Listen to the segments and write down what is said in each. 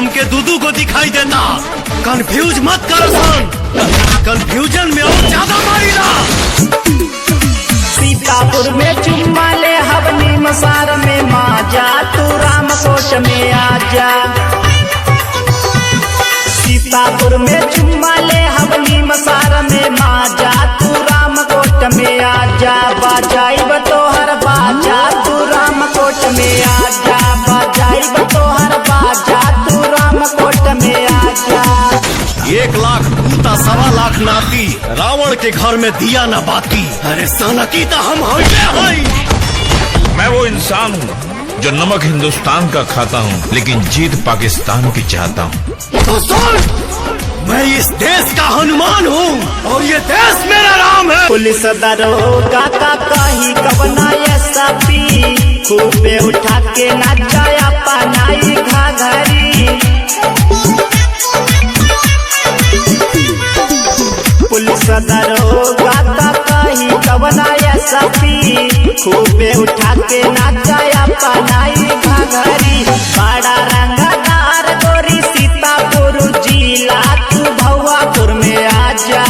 हमके दूधू को दिखाई देता। कंफ्यूज मत कर सन, कंफ्यूजन में और ज्यादा मारीला। सीतापुर में चुम्मा ले हवनी मसार में माजा, तू रामकोट में आजा। सीतापुर में चुम्मा ले हवनी मसार में माजा, तू रामकोट में आजा। बाजाइब तोहर बाजा, तू रामकोट में आजा। बाजाइब तोहर बाजा, तू रामकोट में आजा। 1 लाख पूता 1.25 लाख नाती, रावण के घर में दिया न बाती। अरे सनकी तो हम हई। मैं वो इंसान हूँ जो नमक हिंदुस्तान का खाता हूँ, लेकिन जीत पाकिस्तान की चाहता हूँ। तो सुन, मैं इस देश का हनुमान हूँ और ये देश मेरा राम है। पुलिस दरोगा का कही कवना ऐसा पी, खूबे उठा के नचाया पनाई घाघरी। पुलिस दरोगा का कही कवना ऐसा पी, खूबे उठा के नचाया पनाई घाघरी। बड़ा रंगदार गोरी सीतापुर जिला, तू भवापुर में आजा।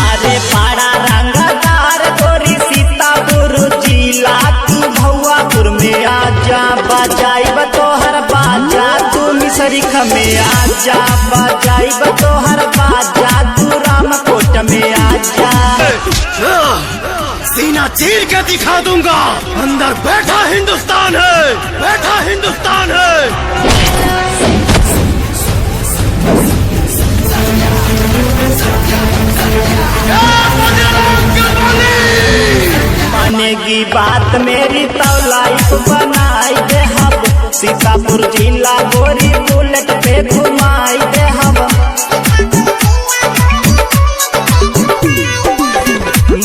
अरे बड़ा रंगदार गोरी सीतापुर जिला, तू भवापुर में आजा। बाजाइब तोहर बाजा, तू मिसरिख में आजा। बाजाइब तोहर बाजा, तू रामकोट में आजा। सीना चीर के दिखा दूंगा, अंदर बैठा हिंदुस्तान है, बैठा हिंदुस्तान है। मानेगी बात मेरी तो लाइफ बनाई दे हम। सीतापुर जिला गोरी बुलेट पे घुमाई दे हम।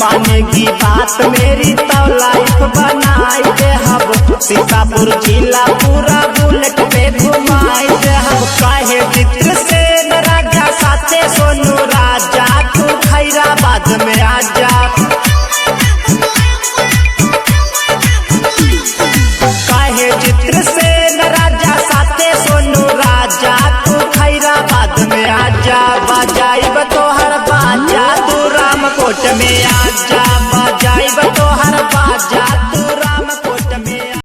मानेगी बात मेरी तो लाइफ बनाई दे हम। सीतापुर जिला पूरा बुलेट पे घुमाई दे हम। काहे चित्र से राजा साथे सोनू राजा, तू खैराबाद में आजा। काहे चित्र से राजा साथे सोनू राजा, तू खैराबाद में आजा। बाजाइब तोहर बाजा, तू रामकोट में आजा। बाजाइब तोहर बाजा, तू